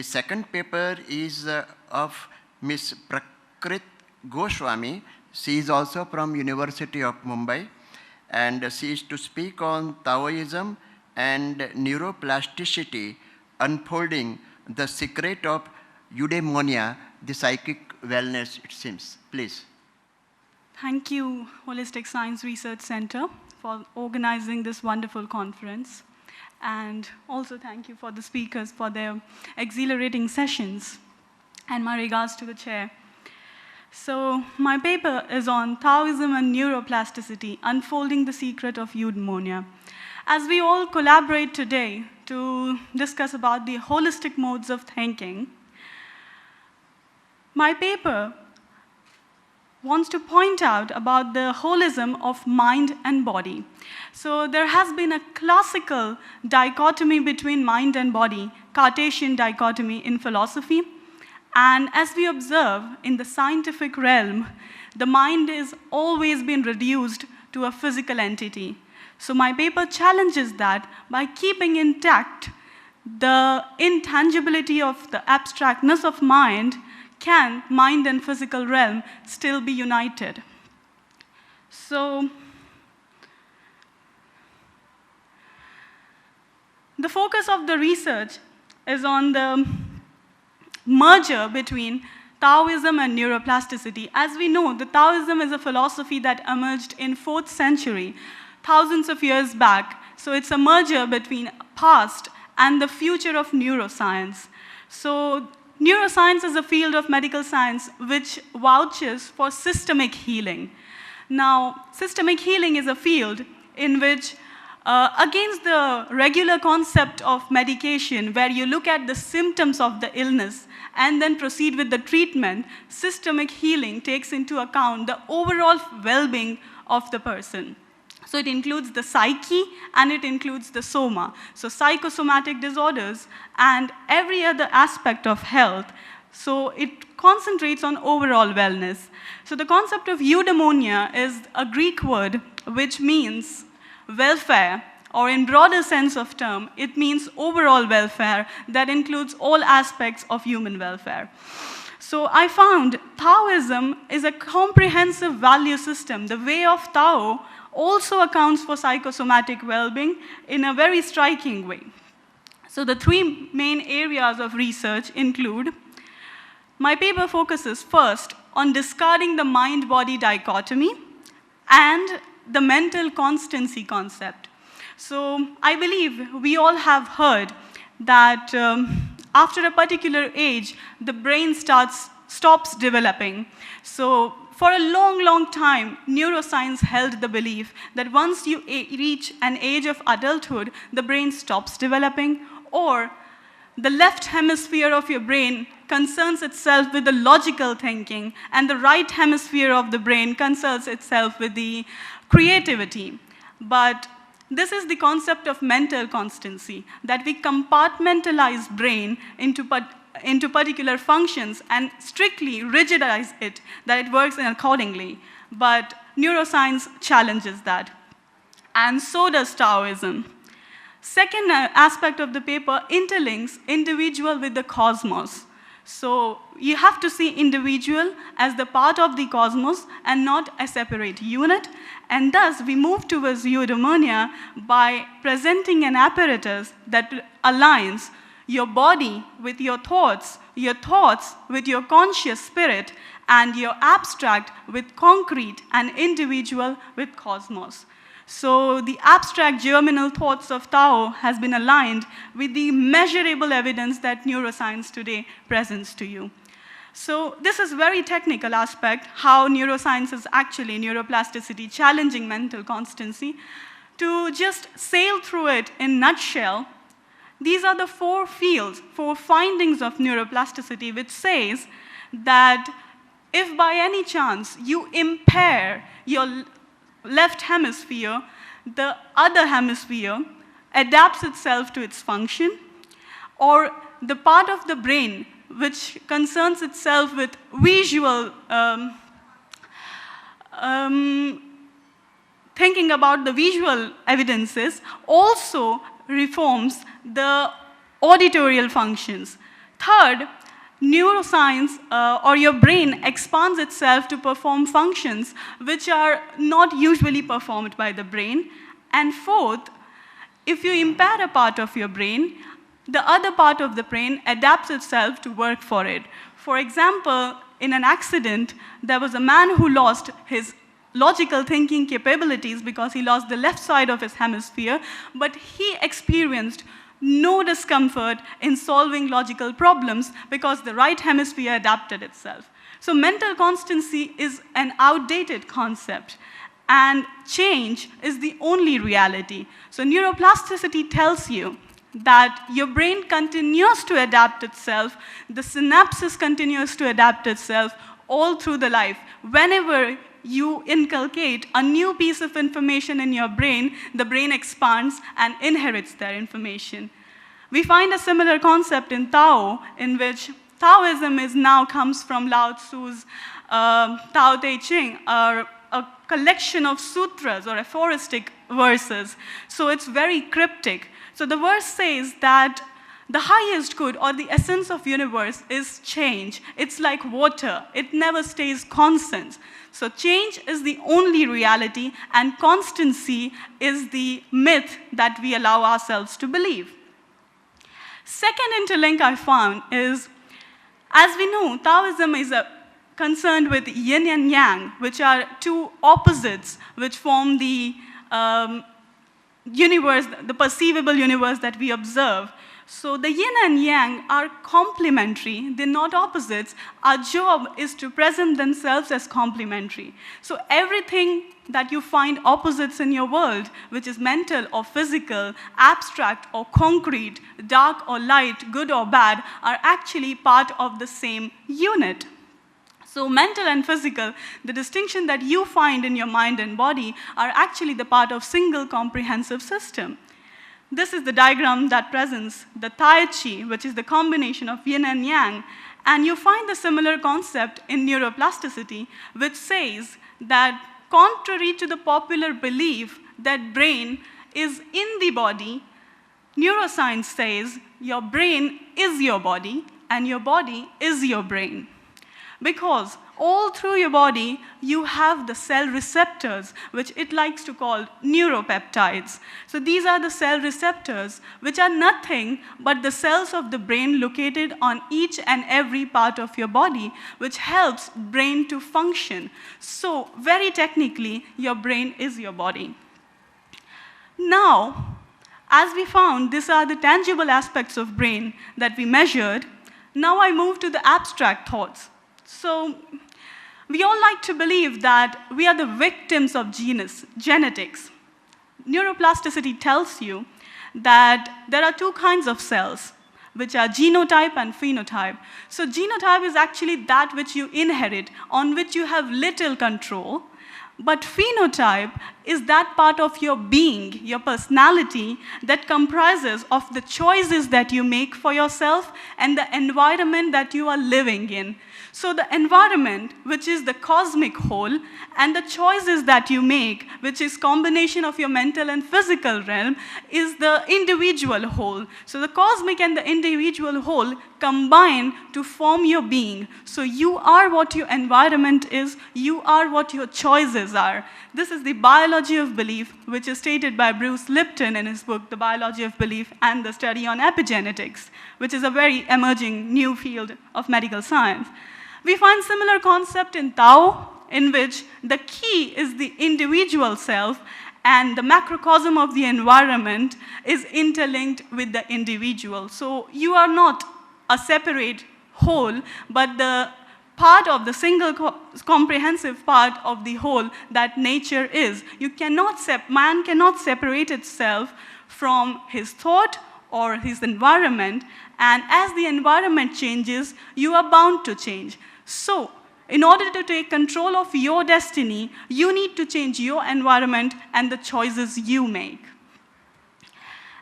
second paper is of Miss Prakrit Goswami. She is also from University of Mumbai, and she is to speak on Taoism and neuroplasticity, unfolding the secret of Eudemonia, the psychic wellness, it seems. Please. Thank you, Holistic Science Research Center, for organizing this wonderful conference. And also thank you for the speakers for their exhilarating sessions. And my regards to the chair. So my paper is on Taoism and neuroplasticity, unfolding the secret of eudemonia. As we all collaborate today to discuss about the holistic modes of thinking, my paper wants to point out about the holism of mind and body. So there has been a classical dichotomy between mind and body, Cartesian dichotomy in philosophy. And as we observe in the scientific realm, the mind is always been reduced to a physical entity. So my paper challenges that by keeping intact the intangibility of the abstractness of mind, can mind and physical realm still be united? So the focus of the research is on the merger between Taoism and neuroplasticity. As we know, the Taoism is a philosophy that emerged in 4th century, thousands of years back. So it's a merger between past and the future of neuroscience. So neuroscience is a field of medical science which vouches for systemic healing. Now, systemic healing is a field in which, against the regular concept of medication, where you look at the symptoms of the illness and then proceed with the treatment, systemic healing takes into account the overall well-being of the person. So it includes the psyche and it includes the soma. So psychosomatic disorders and every other aspect of health. So it concentrates on overall wellness. So the concept of eudemonia is a Greek word which means welfare, or in broader sense of term, it means overall welfare that includes all aspects of human welfare. So I found Taoism is a comprehensive value system. The way of Tao also accounts for psychosomatic well-being in a very striking way. So the 3 main areas of research include, my paper focuses first on discarding the mind-body dichotomy and the mental constancy concept. So I believe we all have heard that after a particular age, the brain stops developing. So for a long, long time, neuroscience held the belief that once you reach an age of adulthood, the brain stops developing, or the left hemisphere of your brain concerns itself with the logical thinking, and the right hemisphere of the brain concerns itself with the creativity. But this is the concept of mental constancy, that we compartmentalize brain into particular functions and strictly rigidize it, that it works accordingly. But neuroscience challenges that. And so does Taoism. Second aspect of the paper interlinks individual with the cosmos. So you have to see individual as the part of the cosmos and not a separate unit. And thus, we move towards eudemonia by presenting an apparatus that aligns your body with your thoughts with your conscious spirit, and your abstract with concrete, and individual with cosmos. So the abstract germinal thoughts of Tao has been aligned with the measurable evidence that neuroscience today presents to you. So this is very technical aspect, how neuroscience is actually neuroplasticity, challenging mental constancy. To just sail through it in nutshell, these are the 4 fields, 4 findings of neuroplasticity, which says that if by any chance you impair your left hemisphere, the other hemisphere adapts itself to its function, or the part of the brain which concerns itself with visual thinking about the visual evidences also reforms the auditorial functions. Third, neuroscience or your brain expands itself to perform functions which are not usually performed by the brain. And fourth, if you impair a part of your brain, the other part of the brain adapts itself to work for it. For example, in an accident, there was a man who lost his logical thinking capabilities because he lost the left side of his hemisphere, but he experienced no discomfort in solving logical problems because the right hemisphere adapted itself. So mental constancy is an outdated concept, and change is the only reality. So neuroplasticity tells you that your brain continues to adapt itself, the synapses continues to adapt itself all through the life. Whenever you inculcate a new piece of information in your brain, the brain expands and inherits that information. We find a similar concept in Tao, in which Taoism comes from Lao Tzu's Tao Te Ching, or a collection of sutras or aphoristic verses. So it's very cryptic. So the verse says that the highest good or the essence of universe is change. It's like water. It never stays constant. So change is the only reality, and constancy is the myth that we allow ourselves to believe. Second interlink I found is, as we know, Taoism is concerned with yin and yang, which are two opposites which form the universe, the perceivable universe that we observe. So the yin and yang are complementary, they're not opposites. Our job is to present themselves as complementary. So everything that you find opposites in your world, which is mental or physical, abstract or concrete, dark or light, good or bad, are actually part of the same unit. So mental and physical, the distinction that you find in your mind and body, are actually the part of single comprehensive system. This is the diagram that presents the Tai Chi, which is the combination of yin and yang. And you find the similar concept in neuroplasticity, which says that contrary to the popular belief that brain is in the body, neuroscience says your brain is your body and your body is your brain. Because all through your body, you have the cell receptors, which it likes to call neuropeptides. So these are the cell receptors, which are nothing but the cells of the brain located on each and every part of your body, which helps brain to function. So very technically, your brain is your body. Now, as we found, these are the tangible aspects of brain that we measured. Now I move to the abstract thoughts. So we all like to believe that we are the victims of genetics. Neuroplasticity tells you that there are two kinds of cells, which are genotype and phenotype. So genotype is actually that which you inherit, on which you have little control. But phenotype is that part of your being, your personality, that comprises of the choices that you make for yourself and the environment that you are living in. So the environment, which is the cosmic whole, and the choices that you make, which is combination of your mental and physical realm, is the individual whole. So the cosmic and the individual whole combine to form your being. So you are what your environment is, you are what your choices are. This is the biology of belief, which is stated by Bruce Lipton in his book, The Biology of Belief and the Study on Epigenetics, which is a very emerging new field of medical science. We find similar concept in Tao, in which the key is the individual self and the macrocosm of the environment is interlinked with the individual. So you are not a separate whole, but the part of the single comprehensive part of the whole that nature is. Man cannot separate itself from his thought or his environment, and as the environment changes, you are bound to change. So, in order to take control of your destiny, you need to change your environment and the choices you make.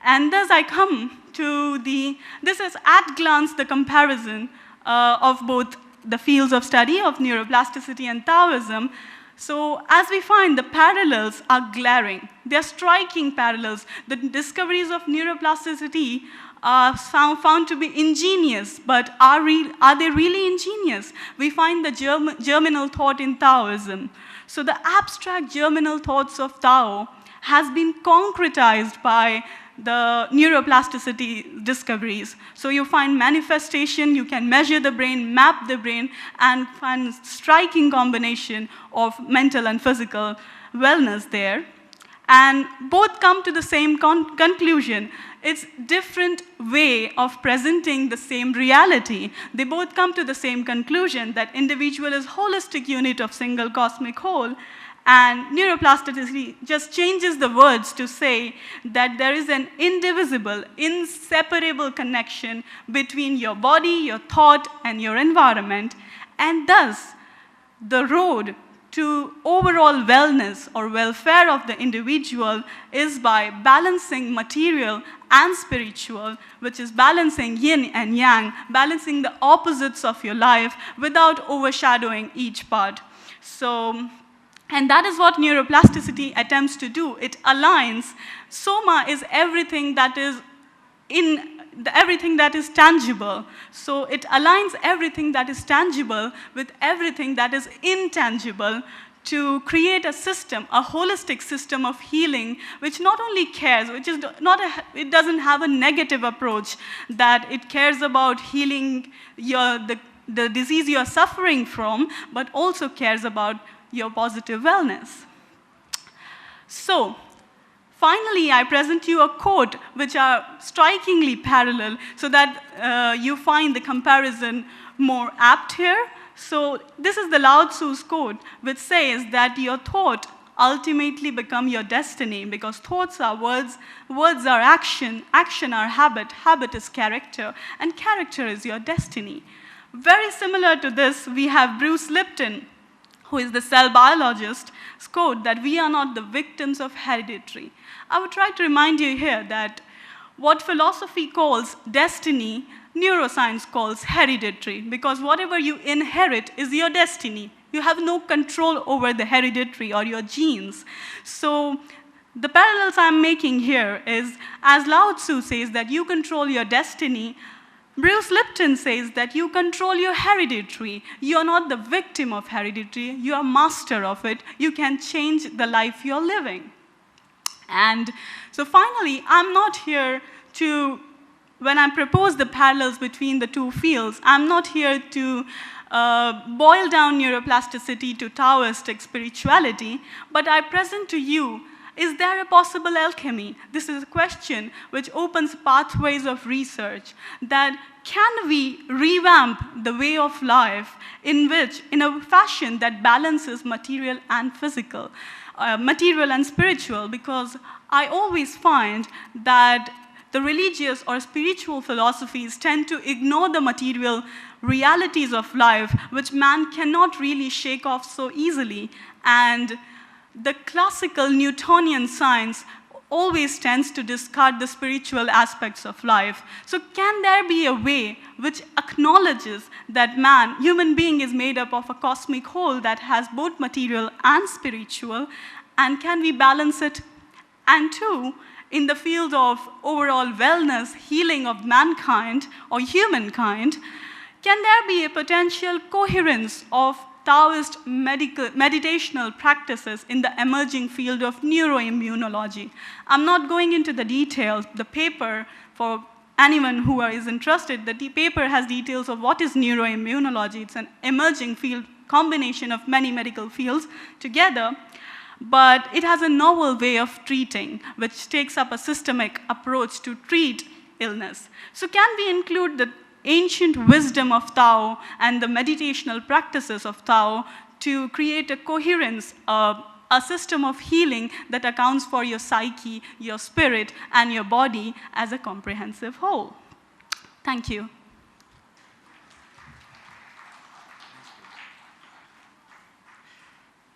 And thus I come to this is at glance the comparison of both the fields of study of neuroplasticity and Taoism. So as we find, the parallels are glaring. They're striking parallels. The discoveries of neuroplasticity are found to be ingenious, but are they really ingenious? We find the germinal thought in Taoism. So the abstract germinal thoughts of Tao has been concretized by the neuroplasticity discoveries. So you find manifestation, you can measure the brain, map the brain, and find striking combination of mental and physical wellness there. And both come to the same conclusion. It's different way of presenting the same reality. They both come to the same conclusion that individual is holistic unit of single cosmic whole. And neuroplasticity just changes the words to say that there is an indivisible, inseparable connection between your body, your thought, and your environment. And thus, the road to overall wellness or welfare of the individual is by balancing material and spiritual, which is balancing yin and yang, balancing the opposites of your life without overshadowing each part. And that is what neuroplasticity attempts to do. It aligns. Soma is everything that is everything that is tangible. So it aligns everything that is tangible with everything that is intangible to create a system, a holistic system of healing, which not only cares, it doesn't have a negative approach, that it cares about healing the disease you are suffering from, but also cares about your positive wellness. So, finally, I present you a quote which are strikingly parallel so that you find the comparison more apt here. So, this is the Lao Tzu's quote, which says that your thought ultimately become your destiny, because thoughts are words, words are action, action are habit, habit is character, and character is your destiny. Very similar to this, we have Bruce Lipton, who is the cell biologist, quote that we are not the victims of hereditary. I would try to remind you here that what philosophy calls destiny, neuroscience calls hereditary, because whatever you inherit is your destiny. You have no control over the hereditary or your genes. So the parallels I'm making here is, as Lao Tzu says that you control your destiny, Bruce Lipton says that you control your hereditary. You are not the victim of hereditary, you are master of it. You can change the life you're living. And so finally, I'm not here to, when I propose the parallels between the two fields, I'm not here to boil down neuroplasticity to Taoistic spirituality, but I present to you, is there a possible alchemy? This is a question which opens pathways of research, that can we revamp the way of life in a fashion that balances material and physical, material and spiritual, because I always find that the religious or spiritual philosophies tend to ignore the material realities of life, which man cannot really shake off so easily. And the classical Newtonian science always tends to discard the spiritual aspects of life. So can there be a way which acknowledges that man, human being, is made up of a cosmic whole that has both material and spiritual, and can we balance it? And two, in the field of overall wellness, healing of mankind or humankind, can there be a potential coherence of Taoist meditational practices in the emerging field of neuroimmunology? I'm not going into the details. The paper, for anyone who is interested, the paper has details of what is neuroimmunology. It's an emerging field, combination of many medical fields together, but it has a novel way of treating, which takes up a systemic approach to treat illness. So can we include the ancient wisdom of Tao and the meditational practices of Tao to create a coherence, a system of healing that accounts for your psyche, your spirit, and your body as a comprehensive whole? Thank you.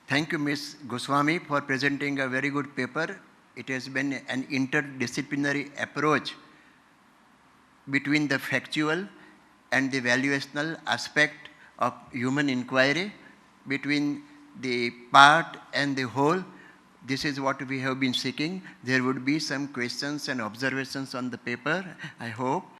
Thank you, Ms. Goswami, for presenting a very good paper. It has been an interdisciplinary approach between the factual and the valuational aspect of human inquiry, between the part and the whole. This is what we have been seeking. There would be some questions and observations on the paper, I hope.